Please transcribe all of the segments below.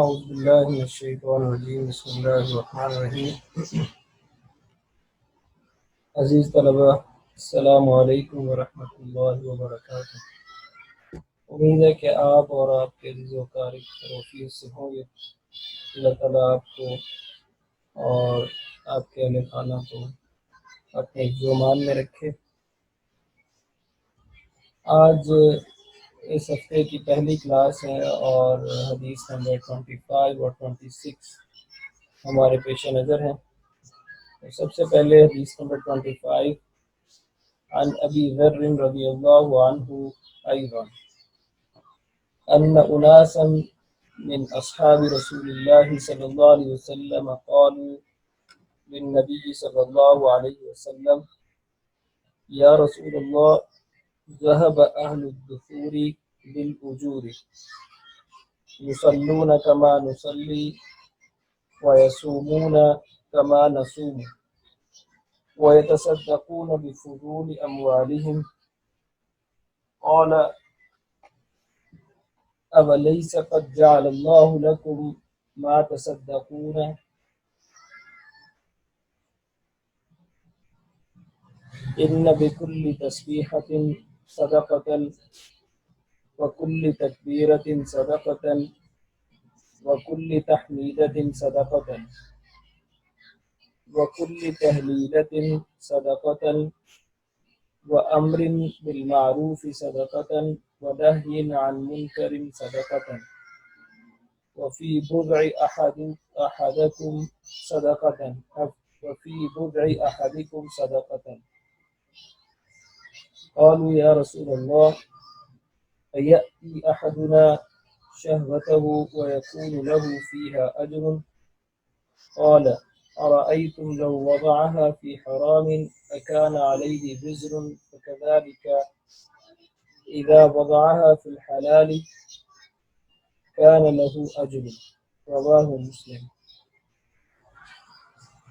اعوذ باللہ من الشیطان الرجیم بسم اللہ الرحمن الرحیم۔ عزیز طلبہ، السلام علیکم ورحمۃ اللہ وبرکاتہ۔ امید ہے کہ آپ اور آپ کے عزیز و قارئ خیریت سے ہوں گے۔ اللہ تعالیٰ آپ کو اور آپ کے اہل خانہ کو اپنے حفظ و امان میں رکھے۔ آج اس ہفتے کی پہلی کلاس ہے اور حدیث نمبر 25 اور 26 ہمارے پیش نظر ہیں۔ سب سے پہلے حدیث نمبر 25 عن ابی ذر رضی اللہ عنہ ایضا ان اناسا من اصحاب رسول اللہ صلی اللہ علیہ وسلم قالوا للنبی صلی اللہ علیہ وسلم یا رسول اللہ ذهب اہل الدثور بالاجور يصلون كما نصلي ويصومون كما نصوم ويتصدقون بفضول أموالهم قال أوليس قد جعل الله لكم ما تصدقون إن بكل تسبيحة صدقة وكل تكبيرة صدقة وكل تحميدة صدقة وكل تهليلة صدقة وأمر بالمعروف صدقة ونهي عن منكر صدقة وفي بضع أحدكم صدقة وفي بضع أحدكم صدقة قالوا يا رسول الله أيأتي أحدنا شهوته ويكون له فيها أجر قال أرأيتم لو وضعها في حرام أكان عليه وزر فكذلك إذا وضعها في الحلال كان له أجر رواہ مسلم۔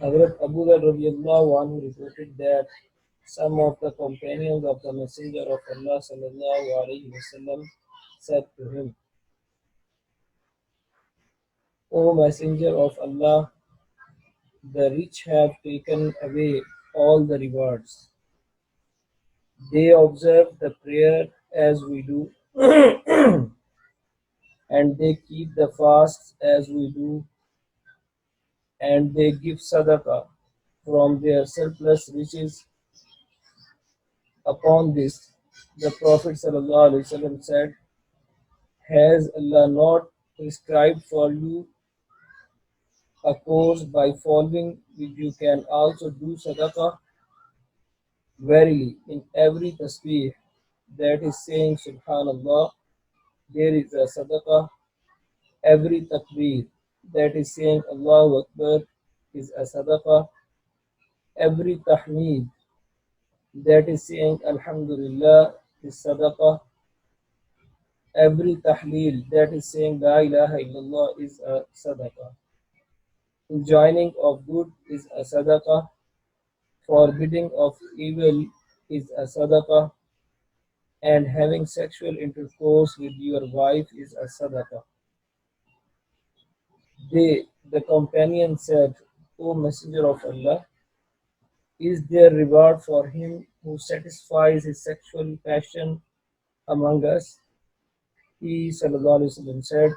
حضرت ابو ذر رضی اللہ عنہ reported that some of the companions of the Messenger of Allah sallallahu alayhi wasallam said to him, O Messenger of Allah, the rich have taken away all the rewards. They observe the prayer as we do, and they keep the fasts as we do, and they give sadaqah from their surplus riches. Upon this, the Prophet ﷺ said, has Allah not prescribed for you a course by following which you can also do sadaqah? Verily, in every tasbih, that is saying Subhanallah, there is a sadaqah. Every takbir, that is saying Allahu Akbar, is a sadaqah. Every tahmeed, that is saying Alhamdulillah, is sadaqah. Every tahleel, that is saying La ilaha illallah, is a sadaqah. Enjoining of good is a sadaqah. Forbidding of evil is a sadaqah. And having sexual intercourse with your wife is a sadaqah. The companion said, O Messenger of Allah, is there reward for him who satisfies his sexual passion among us? He sallallahu alaihi wasallam said,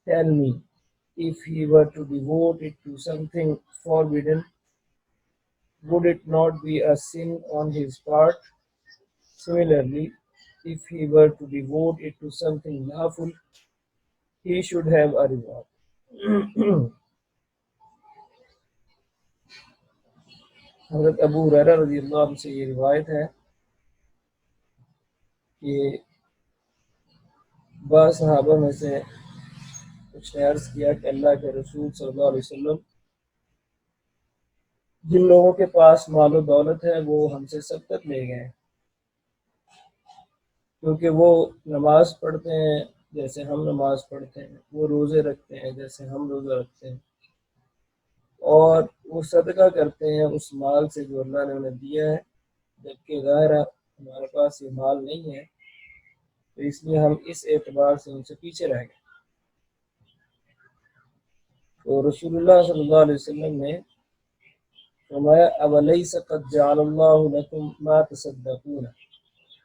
tell me, if he were to devote it to something forbidden, would it not be a sin on his part? Similarly, if he were to devote it to something lawful, he should have a reward. حضرت ابو ہریرہ رضی اللہ عنہ سے یہ روایت ہے کہ بعض صحابہ میں سے کچھ نے عرض کیا کہ اللہ کے رسول صلی اللہ علیہ وسلم، جن لوگوں کے پاس مال و دولت ہے وہ ہم سے سبقت لے گئے، کیونکہ وہ نماز پڑھتے ہیں جیسے ہم نماز پڑھتے ہیں، وہ روزے رکھتے ہیں جیسے ہم روزہ رکھتے ہیں، اور وہ صدقہ کرتے ہیں اس مال سے جو اللہ نے انہیں دیا ہے، جبکہ ظاہر ہمارے پاس یہ مال نہیں ہے، تو اس لیے ہم اس اعتبار سے ان سے پیچھے رہ گئے۔ تو رسول اللہ صلی اللہ علیہ وسلم نے فرمایا اولیس قد جعل اللہ لکم ما تصدقون،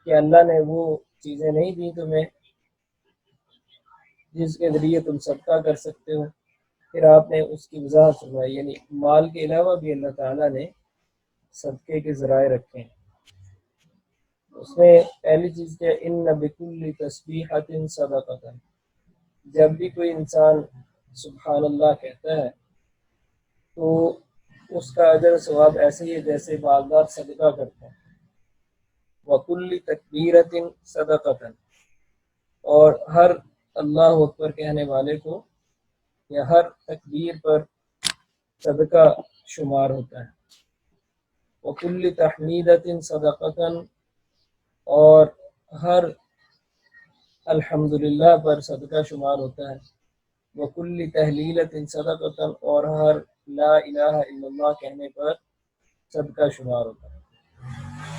کہ اللہ نے وہ چیزیں نہیں دی تمہیں جس کے ذریعے تم صدقہ کر سکتے ہو۔ پھر آپ نے اس کی وضاحت فرمائی، یعنی مال کے علاوہ بھی اللہ تعالیٰ نے صدقے کے ذرائع رکھے ہیں۔ اس میں پہلی چیز کیا، ان بکل تسبیحۃ صدقۃ، جب بھی کوئی انسان سبحان اللہ کہتا ہے تو اس کا اجر و ثواب ایسے ہی ہے جیسے مالدار صدقہ کرتا ہے۔ وکل تکبیرۃ صدقۃ، اور ہر اللہ اکبر کہنے والے کو یا ہر تکبیر پر صدقہ شمار ہوتا ہے۔ وکل تحمیدۃ صدقۃ، اور ہر الحمدللہ پر صدقہ شمار ہوتا ہے۔ وکل تحلیلۃ صدقۃ، اور ہر لا الہ الا اللہ کہنے پر صدقہ شمار ہوتا ہے۔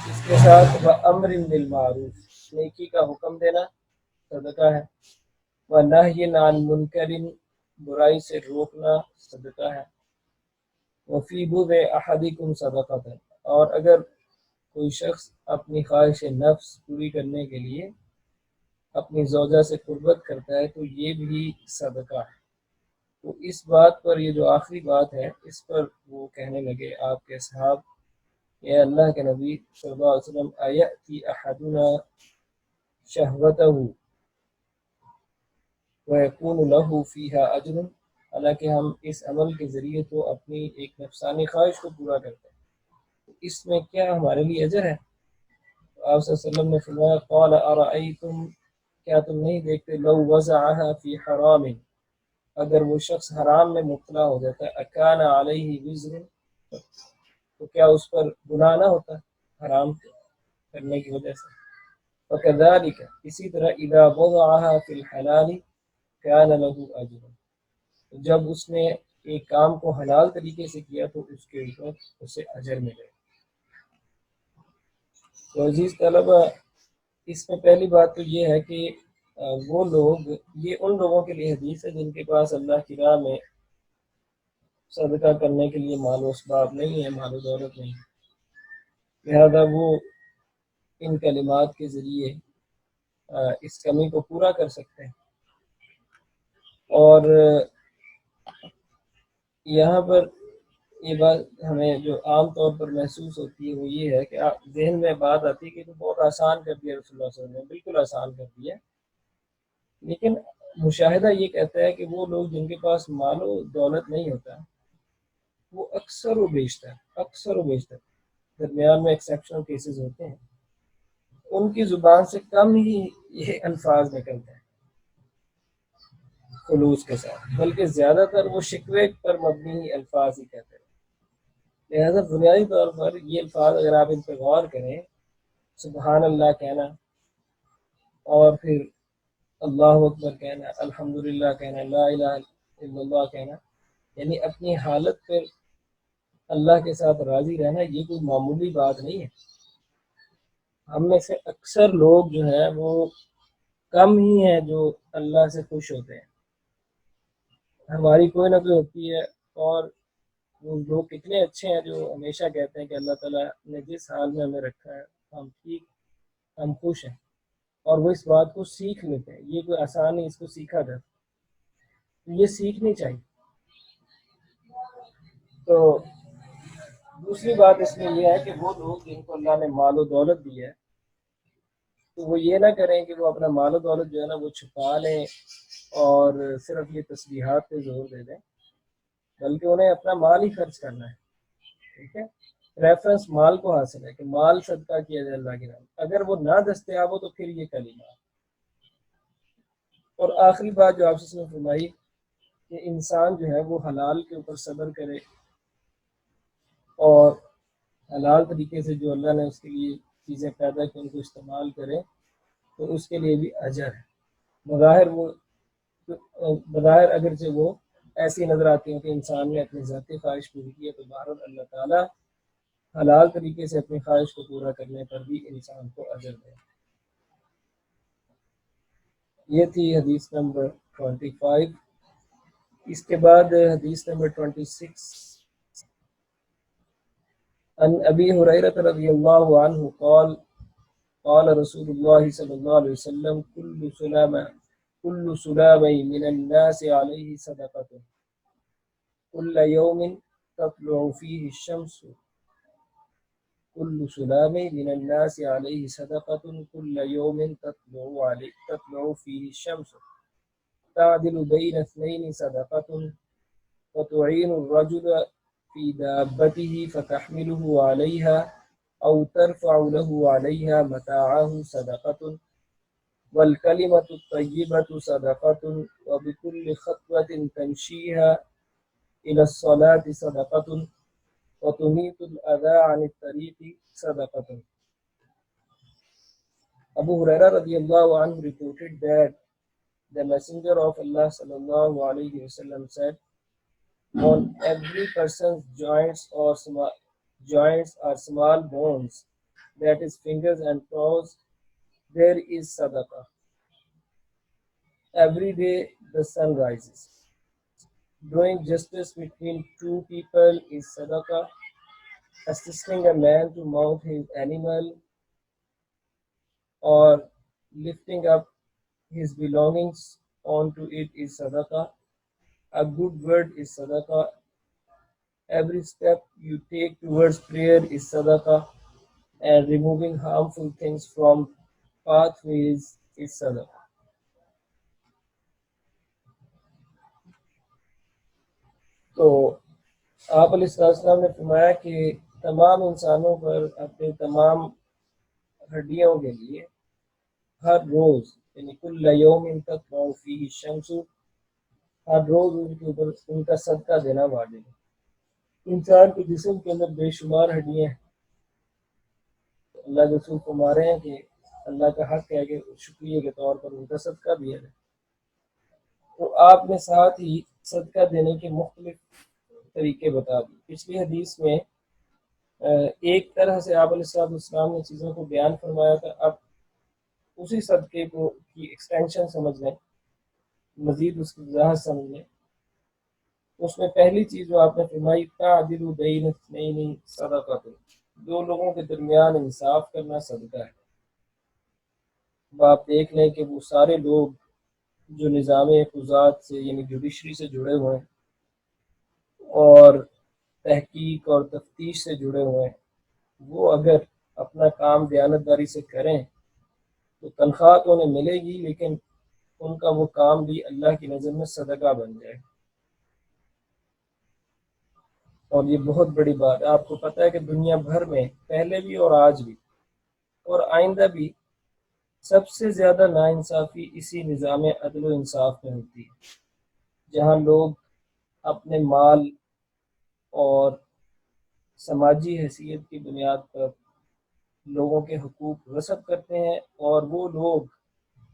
اس کے ساتھ وامر بالمعروف، نیکی کا حکم دینا صدقہ ہے۔ ونہی عن منکر، برائی سے روکنا صدقہ ہے۔ وفی بضع احدکم صدقۃ، اور اگر کوئی شخص اپنی خواہش نفس پوری کرنے کے لیے اپنی زوجہ سے قربت کرتا ہے تو یہ بھی صدقہ ہے۔ تو اس بات پر، یہ جو آخری بات ہے اس پر وہ کہنے لگے آپ کے اصحاب، اے اللہ کے نبی صلی اللہ علیہ وسلم، ایأتی احدنا شہوتہ ویکون لہ فیہا اجر، حالانکہ ہم اس عمل کے ذریعے تو اپنی ایک نفسانی خواہش کو پورا کرتے ہیں، تو اس میں کیا ہمارے لیے اجر ہے؟ آپ صلی اللہ علیہ وسلم نے فرمایا قال ارأیتم، کیا تم نہیں دیکھتے، لو وضعها فی حرام، اگر وہ شخص حرام میں مبتلا ہو جاتا ہے، اکان علیہ وزر، تو کیا اس پر گناہ نہ ہوتا حرام کرنے کی وجہ سے؟ وکذالک، اسی طرح اذا وضعها فی الحلال کان له اجر، جب اس نے ایک کام کو حلال طریقے سے کیا تو اس کے اوپر اسے اجر ملے۔ تو عزیز طلبہ، اس میں پہلی بات تو یہ ہے کہ وہ لوگ، یہ ان لوگوں کے لیے حدیث ہے جن کے پاس اللہ کی راہ میں صدقہ کرنے کے لیے مال و اسباب نہیں ہے، مال و دولت نہیں ہے، لہذا وہ ان کلمات کے ذریعے اس کمی کو پورا کر سکتے ہیں۔ اور یہاں پر یہ بات ہمیں جو عام طور پر محسوس ہوتی ہے وہ یہ ہے کہ ذہن میں بات آتی ہے کہ تو بہت آسان کر دیا رسول اللہ صلی اللہ علیہ وسلم نے، بالکل آسان کر دیا، لیکن مشاہدہ یہ کہتا ہے کہ وہ لوگ جن کے پاس مال و دولت نہیں ہوتا، وہ اکثر و بیشتر درمیان میں ایکسیپشنل کیسز ہوتے ہیں، ان کی زبان سے کم ہی یہ الفاظ نکلتے ہیں خلوص کے ساتھ، بلکہ زیادہ تر وہ شکوے پر مبنی الفاظ ہی کہتے ہیں۔ لہذا بنیادی طور پر یہ الفاظ اگر آپ ان پہ غور کریں، سبحان اللہ کہنا، اور پھر اللہ اکبر کہنا، الحمدللہ کہنا، لا الہ الا اللہ کہنا، یعنی اپنی حالت پر اللہ کے ساتھ راضی رہنا، یہ کوئی معمولی بات نہیں ہے۔ ہم میں سے اکثر لوگ جو ہیں وہ کم ہی ہیں جو اللہ سے خوش ہوتے ہیں، ہماری کوئی نہ کوئی ہوتی ہے، اور وہ لوگ کتنے اچھے ہیں جو ہمیشہ کہتے ہیں کہ اللہ تعالیٰ نے جس حال میں ہمیں رکھا ہے ہم ٹھیک، ہم خوش ہیں، اور وہ اس بات کو سیکھ لیتے ہیں، یہ کوئی آسان نہیں اس کو سیکھا جاتا، یہ سیکھنی چاہیے۔ تو دوسری بات اس میں یہ ہے کہ وہ لوگ جن کو اللہ نے مال و دولت دی ہے تو وہ یہ نہ کریں کہ وہ اپنا مال و دولت جو ہے نا وہ چھپا لیں اور صرف یہ تسبیحات پہ زور دے دیں، بلکہ انہیں اپنا مال ہی خرچ کرنا ہے، ٹھیک ہے؟ ریفرنس مال کو حاصل ہے کہ مال صدقہ کیا جائے اللہ کے نام، اگر وہ نہ دستیاب ہو تو پھر یہ کلمہ۔ اور آخری بات جو آپ سے فرمائی کہ انسان جو ہے وہ حلال کے اوپر صبر کرے اور حلال طریقے سے جو اللہ نے اس کے لیے چیزیں پیدا کی ان کو استعمال کرے تو اس کے لیے بھی اجر ہے۔ بظاہر اگرچہ وہ ایسی نظر آتی ہیں کہ انسان نے اپنی ذاتی خواہش پوری کی ہے، تو بہرحال اللہ تعالیٰ حلال طریقے سے اپنی خواہش کو پورا کرنے پر بھی انسان کو اجر دے۔ یہ تھی حدیث نمبر 25۔ اس کے بعد حدیث نمبر 26 عن ابی ہریرہ رضی اللہ عنہ قال قال رسول اللہ صلی اللہ علیہ وسلم كل سلام من الناس عليه صدقة كل يوم تطلع فيه الشمس كل سلام من الناس عليه صدقة كل يوم تطلع فيه الشمس تعدل بين اثنين صدقة وتعين الرجل في دابته فتحمله عليها أو ترفع له عليها متاعه صدقة والكلمة الطيبة صدقة وبكل خطوة تمشيها إلى الصلاة صدقة وتميت الأذى عن الطريق صدقة. Abu Huraira radiallahu anhu reported that the Messenger of Allah sallallahu alayhi wasallam said, on every person's joints are small bones, that is fingers and toes, there is sadaqah. Every day the sun rises. Doing justice between two people is sadaqah. Assisting a man to mount his animal or lifting up his belongings onto it is sadaqah. A good word is sadaqah. Every step you take towards prayer is sadaqah, and removing harmful things from pathways is sadaqah. تو آپ علیہ السلام نے فرمایا کہ تمام انسانوں پر اپنے تمام ہڈیوں کے لیے ہر روز یعنی کل یوم تطلع فیہ الشمس، ہر روز ان کے اوپر ان کا صدقہ دینا واجب ہے. انسان کے جسم کے اندر بے شمار ہڈیاں ہیں. اللہ کے رسول فرما رہے ہیں کہ اللہ کا حق ہے کہ شکریہ کے طور پر ان کا صدقہ دیا جائے. تو آپ نے ساتھ ہی صدقہ دینے کے مختلف طریقے بتا دی. پچھلی حدیث میں ایک طرح سے آپ علیہ السلام نے چیزوں کو بیان فرمایا تھا. اب اسی صدقے کو کی ایکسٹینشن سمجھ لیں، مزید اس کی وضاحت سمجھ لیں. اس میں پہلی چیز جو آپ نے فرمائی تعدل بین اثنین صدقہ، دو لوگوں کے درمیان انصاف کرنا صدقہ ہے. اب آپ دیکھ لیں کہ وہ سارے لوگ جو نظام قضات سے یعنی جوڈیشری سے جڑے ہوئے ہیں اور تحقیق اور تفتیش سے جڑے ہوئے ہیں، وہ اگر اپنا کام دیانتداری سے کریں تو تنخواہ تو انہیں ملے گی، لیکن ان کا وہ کام بھی اللہ کی نظر میں صدقہ بن جائے. اور یہ بہت بڑی بات ہے. آپ کو پتہ ہے کہ دنیا بھر میں پہلے بھی اور آج بھی اور آئندہ بھی سب سے زیادہ ناانصافی اسی نظام عدل و انصاف میں ہوتی ہے، جہاں لوگ اپنے مال اور سماجی حیثیت کی بنیاد پر لوگوں کے حقوق غصب کرتے ہیں، اور وہ لوگ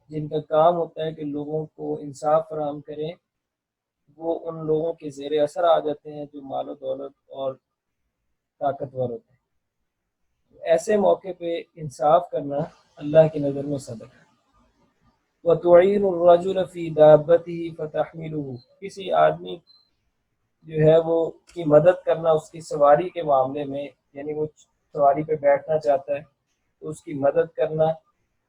جن کا کام ہوتا ہے کہ لوگوں کو انصاف فراہم کریں وہ ان لوگوں کے زیر اثر آ جاتے ہیں جو مال و دولت اور طاقتور ہوتے ہیں. ایسے موقع پہ انصاف کرنا اللہ کی نظر میں صدقہ ہے. وَتُعِينُ الرَّجُلَ فِي دَابَّتِهِ فَتَحْمِلُهُ، کسی آدمی جو ہے وہ کی مدد کرنا اس کی سواری کے معاملے میں، یعنی وہ سواری پہ بیٹھنا چاہتا ہے تو اس کی مدد کرنا.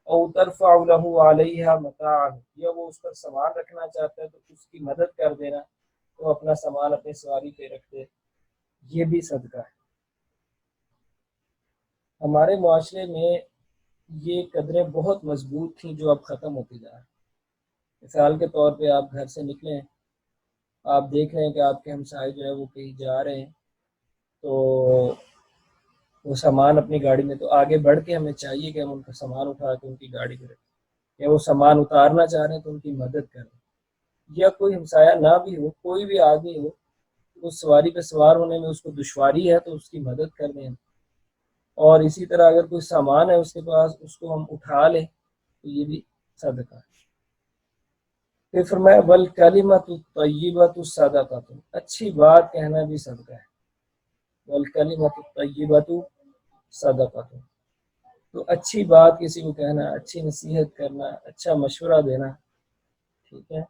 او ترفع له علیہ متاعہ، یا وہ اس پر سامان رکھنا چاہتا ہے تو اس کی مدد کر دینا، تو اپنا سامان اپنی سواری پہ رکھ دے، یہ بھی صدقہ ہے. ہمارے معاشرے میں یہ قدریں بہت مضبوط تھیں جو اب ختم ہوتی جا رہی ہیں. مثال کے طور پہ آپ گھر سے نکلیں، آپ دیکھ رہے ہیں کہ آپ کے ہمسائے جو ہے وہ کہیں جا رہے ہیں تو وہ سامان اپنی گاڑی میں، تو آگے بڑھ کے ہمیں چاہیے کہ ہم ان کا سامان اٹھا کے ان کی گاڑی پہ رکھیں، یا وہ سامان اتارنا چاہ رہے ہیں تو ان کی مدد کریں. یا کوئی ہمسایہ نہ بھی ہو، کوئی بھی آدمی ہو، اس سواری پہ سوار ہونے میں اس کو دشواری ہے تو اس کی مدد کر دیں. اور اسی طرح اگر کوئی سامان ہے اس کے پاس، اس کو ہم اٹھا لیں تو یہ بھی صدقہ ہے. پھر فرمایا وَالْكَلِمَةُ الطَّيِّبَةُ صَدَقَةٌ، اچھی بات کہنا بھی صدقہ ہے. وَالْكَلِمَةُ الطَّيِّبَةُ صَدَقَةٌ، تو اچھی بات کسی کو کہنا، اچھی نصیحت کرنا، اچھا مشورہ دینا، ٹھیک ہے،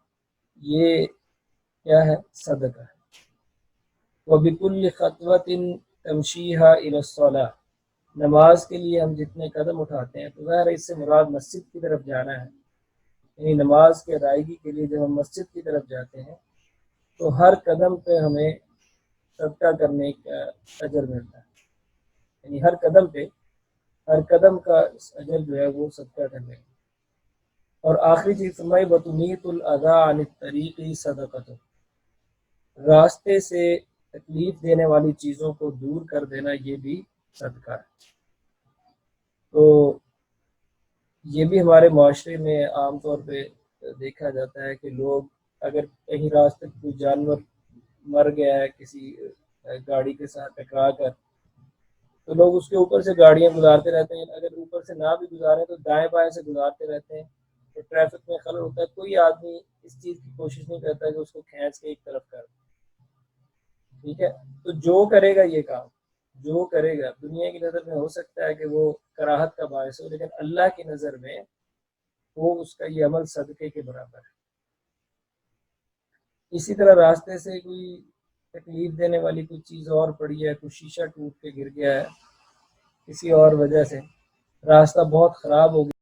یہ کیا ہے؟ صدقہ ہے۔ وَبِكُلِّ خَطْوَةٍ تَمْشِيهَا إِلَى الصَّلَاةِ، نماز کے لیے ہم جتنے قدم اٹھاتے ہیں، تو ظاہر ہے اس سے مراد مسجد کی طرف جانا ہے، یعنی نماز کی ادائیگی کے لیے جب ہم مسجد کی طرف جاتے ہیں تو ہر قدم پہ ہمیں صدقہ کرنے کا اجر ملتا ہے، یعنی ہر قدم پہ، ہر قدم کا اجر جو ہے وہ صدقہ کرنے کا۔ اور آخری چیز فرمائی وَتُمِيتُ الْأَذَىٰ عَنِ الطَّرِيقِ صَدَقَةٌ، راستے سے تکلیف دینے والی چیزوں کو دور کر دینا یہ بھی صدقہ ہے۔ تو یہ بھی ہمارے معاشرے میں عام طور پہ دیکھا جاتا ہے کہ لوگ اگر کہیں راستے کوئی جانور مر گیا ہے کسی گاڑی کے ساتھ ٹکرا کر، تو لوگ اس کے اوپر سے گاڑیاں گزارتے رہتے ہیں، اگر اوپر سے نہ بھی گزاریں تو دائیں بائیں سے گزارتے رہتے ہیں، تو ٹریفک میں خلل ہوتا ہے۔ کوئی آدمی اس چیز کی کوشش نہیں کرتا کہ اس کو کھینچ کے ایک طرف کر دے، ٹھیک ہے؟ تو جو کرے گا یہ کام، جو کرے گا، دنیا کی نظر میں ہو سکتا ہے کہ وہ کراہت کا باعث ہو، لیکن اللہ کی نظر میں وہ اس کا یہ عمل صدقے کے برابر ہے۔ اسی طرح راستے سے کوئی تکلیف دینے والی کوئی چیز اور پڑی ہے، کوئی شیشہ ٹوٹ کے گر گیا ہے کسی اور وجہ سے، راستہ بہت خراب ہو گیا